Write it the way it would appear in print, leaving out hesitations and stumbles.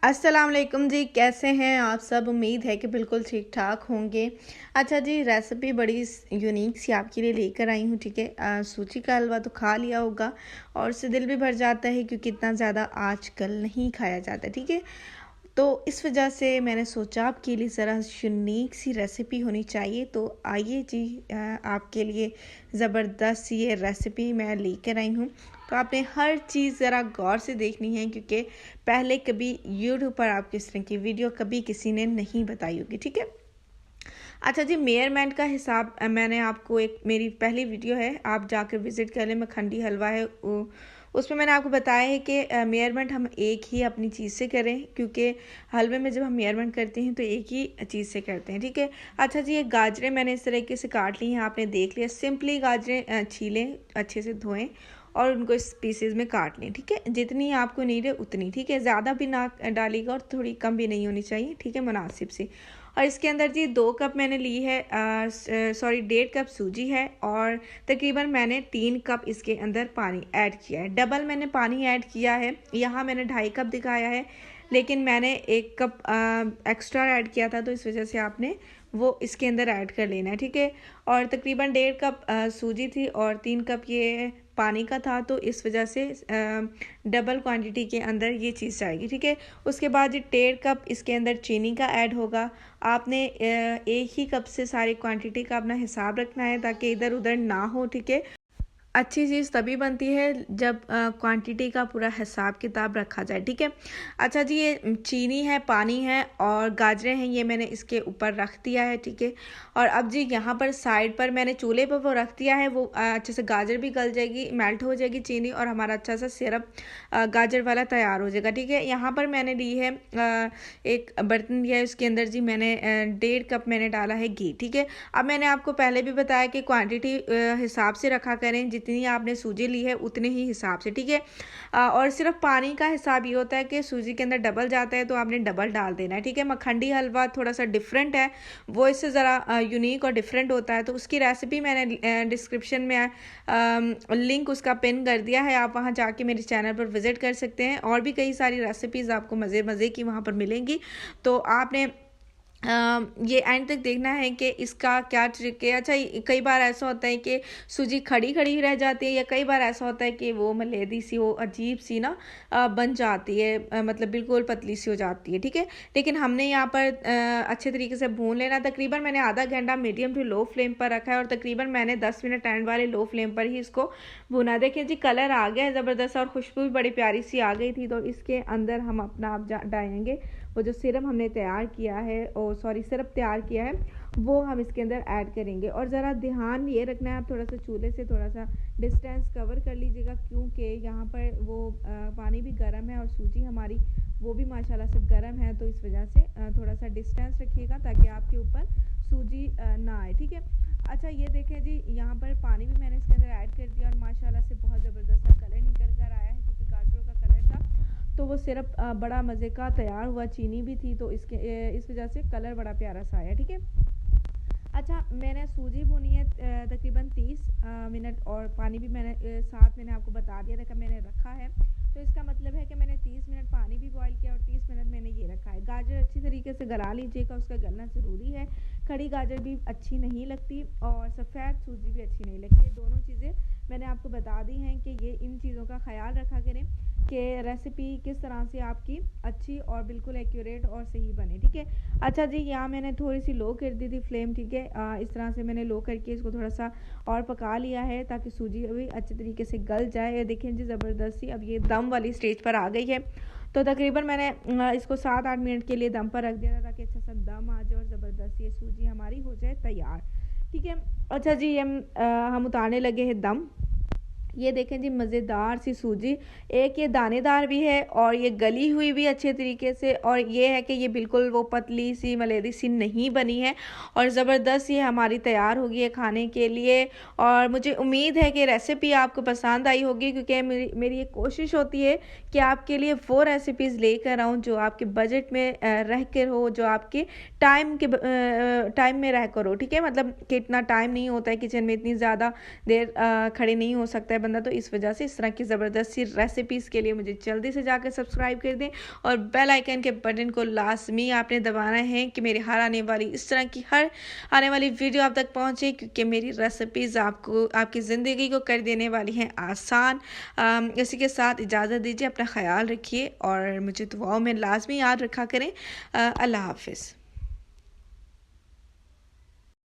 अस्सलाम वालेकुम जी, कैसे हैं आप सब। उम्मीद है कि बिल्कुल ठीक ठाक होंगे। अच्छा जी, रेसिपी बड़ी यूनिक सी आपके लिए लेकर आई हूँ। ठीक है, सूजी का हलवा तो खा लिया होगा और उससे दिल भी भर जाता है क्योंकि इतना ज़्यादा आजकल नहीं खाया जाता। ठीक है, तो इस वजह से मैंने सोचा आपके लिए ज़रा यूनिक सी रेसिपी होनी चाहिए। तो आइए जी, आपके लिए ज़बरदस्त ये रेसिपी मैं लेकर आई हूँ। तो आपने हर चीज़ ज़रा गौर से देखनी है क्योंकि पहले कभी यूट्यूब पर आपको इस तरह की वीडियो कभी किसी ने नहीं बताई होगी। ठीक है। अच्छा जी, मेयरमेंट का हिसाब मैंने आपको एक मेरी पहली वीडियो है, आप जाकर विज़िट कर लें। मखंडी हलवा है उसमें मैंने आपको बताया है कि मेयरमेंट हम एक ही अपनी चीज़ से करें क्योंकि हलवे में जब हम मेयरमेंट करते हैं तो एक ही चीज़ से करते हैं। ठीक है। अच्छा जी, ये गाजरें मैंने इस तरीके से काट ली हैं, आपने देख लिया। सिंपली गाजरें छीलें, अच्छे से धोएं और उनको इस पीसेज में काट लें। ठीक है, जितनी आपको नीड है उतनी। ठीक है, ज़्यादा भी ना डालिएगा और थोड़ी कम भी नहीं होनी चाहिए। ठीक है, मुनासिब सी। और इसके अंदर जी 2 कप मैंने ली है, 1.5 कप सूजी है और तकरीबन मैंने 3 कप इसके अंदर पानी ऐड किया है। डबल मैंने पानी ऐड किया है। यहाँ मैंने 2.5 कप दिखाया है लेकिन मैंने 1 कप एक्स्ट्रा ऐड किया था, तो इस वजह से आपने वो इसके अंदर ऐड कर लेना है। ठीक है, और तकरीबन 1.5 कप सूजी थी और 3 कप ये पानी का था, तो इस वजह से डबल क्वांटिटी के अंदर ये चीज़ जाएगी। ठीक है, उसके बाद ये 1.5 कप इसके अंदर चीनी का ऐड होगा। आपने एक ही कप से सारी क्वांटिटी का अपना हिसाब रखना है ताकि इधर उधर ना हो। ठीक है, अच्छी चीज़ तभी बनती है जब क्वांटिटी का पूरा हिसाब किताब रखा जाए। ठीक है। अच्छा जी, ये चीनी है, पानी है और गाजरें हैं, ये मैंने इसके ऊपर रख दिया है। ठीक है, और अब जी यहाँ पर साइड पर मैंने चूल्हे पर वो रख दिया है। वो अच्छे से गाजर भी गल जाएगी, मेल्ट हो जाएगी चीनी और हमारा अच्छा सा सिरप गाजर वाला तैयार हो जाएगा। ठीक है, यहाँ पर मैंने ली है एक बर्तन लिया है, उसके अंदर जी मैंने 1.5 कप मैंने डाला है घी। ठीक है, अब मैंने आपको पहले भी बताया कि क्वांटिटी हिसाब से रखा करें, जितनी आपने सूजी ली है उतने ही हिसाब से। ठीक है, और सिर्फ पानी का हिसाब ये होता है कि सूजी के अंदर डबल जाता है तो आपने डबल डाल देना है। ठीक है, मखंडी हलवा थोड़ा सा डिफरेंट है, वो इससे ज़रा यूनिक और डिफरेंट होता है, तो उसकी रेसिपी मैंने डिस्क्रिप्शन में लिंक उसका पिन कर दिया है, आप वहाँ जाके मेरे चैनल पर विज़िट कर सकते हैं। और भी कई सारी रेसिपीज़ आपको मज़े मज़े की वहाँ पर मिलेंगी, तो आपने ये एंड तक देखना है कि इसका क्या ट्रिक है। अच्छा, कई बार ऐसा होता है कि सूजी खड़ी खड़ी रह जाती है या कई बार ऐसा होता है कि वो मलेदी सी, वो अजीब सी ना बन जाती है, मतलब बिल्कुल पतली सी हो जाती है। ठीक है, लेकिन हमने यहाँ पर अच्छे तरीके से भून लेना। तकरीबन मैंने आधा घंटा मीडियम टू लो फ्लेम पर रखा है और तकरीबन मैंने 10 मिनट एंड वाले लो फ्लेम पर ही इसको भुना। देखिए जी, कलर आ गया है ज़बरदस्त और खुशबू भी बड़ी प्यारी सी आ गई थी। तो इसके अंदर हम अपना आप डालेंगे वो जो सिरप हमने तैयार किया है, सिरप तैयार किया है, वो हम इसके अंदर ऐड करेंगे। और ज़रा ध्यान ये रखना है, आप थोड़ा सा चूल्हे से थोड़ा सा डिस्टेंस कवर कर लीजिएगा क्योंकि यहाँ पर वो पानी भी गर्म है और सूजी हमारी वो भी माशाल्लाह से गर्म है, तो इस वजह से थोड़ा सा डिस्टेंस रखिएगा ताकि आपके ऊपर सूजी ना आए। ठीक है। अच्छा, ये देखें जी, यहाँ पर पानी भी मैंने इसके अंदर ऐड कर दिया और माशाल्लाह से बहुत ज़बरदस्त सा कलर निकल कर आया है क्योंकि गाजरों का कलर था, तो वो सिरप बड़ा मज़े का तैयार हुआ। चीनी भी थी तो इस वजह से कलर बड़ा प्यारा सा आया। ठीक है। अच्छा, मैंने सूजी भुनी है तकरीबन 30 मिनट और पानी भी मैंने साथ मैंने आपको बता दिया था कि मैंने रखा है, तो इसका मतलब है कि मैंने 30 मिनट पानी भी बॉईल किया और 30 मिनट मैंने ये रखा है। गाजर अच्छी तरीके से गला लीजिएगा, उसका गलना ज़रूरी है। खड़ी गाजर भी अच्छी नहीं लगती और सफ़ेद सूजी भी अच्छी नहीं लगती। दोनों चीज़ें मैंने आपको बता दी हैं कि ये इन चीज़ों का ख्याल रखा करें कि रेसिपी किस तरह से आपकी अच्छी और बिल्कुल एक्यूरेट और सही बने। ठीक है। अच्छा जी, यहाँ मैंने थोड़ी सी लो कर दी थी फ्लेम। ठीक है, इस तरह से मैंने लो करके इसको थोड़ा सा और पका लिया है ताकि सूजी भी अच्छे तरीके से गल जाए। देखें जी, ज़बरदस्ती अब ये दम वाली स्टेज पर आ गई है, तो तकरीबन मैंने इसको 7-8 मिनट के लिए दम पर रख दिया था ताकि अच्छा सा दम आ जाए और ज़बरदस्त ये सूजी हमारी हो जाए तैयार। ठीक है। अच्छा जी, हम उतारने लगे हैं दम। ये देखें जी, मज़ेदार सी सूजी, एक ये दानेदार भी है और ये गली हुई भी अच्छे तरीके से, और ये है कि ये बिल्कुल वो पतली सी मलेदी सी नहीं बनी है और ज़बरदस्त ये हमारी तैयार होगी है खाने के लिए। और मुझे उम्मीद है कि रेसिपी आपको पसंद आई होगी क्योंकि मेरी ये कोशिश होती है कि आपके लिए वो रेसिपीज़ लेकर आऊँ जो आपके बजट में रह कर हो, जो आपके टाइम में रह कर हो। ठीक है, मतलब कि इतना टाइम नहीं होता है किचन में, इतनी ज़्यादा देर खड़े नहीं हो सकता है बंदा, तो इस वजह से इस तरह की ज़बरदस्त सी रेसिपीज़ के लिए मुझे जल्दी से जाकर सब्सक्राइब कर दें और बेल आइकन के बटन को लाजमी आपने दबाना है कि मेरी हर आने वाली इस तरह की हर आने वाली वीडियो आप तक पहुँचे, क्योंकि मेरी रेसिपीज़ आपको आपकी ज़िंदगी को कर देने वाली हैं आसान। इसी के साथ इजाज़त दीजिए, अपना ख्याल रखिए और मुझे दुआओं में लाजमी याद रखा करें। अल्लाह हाफ़िज़।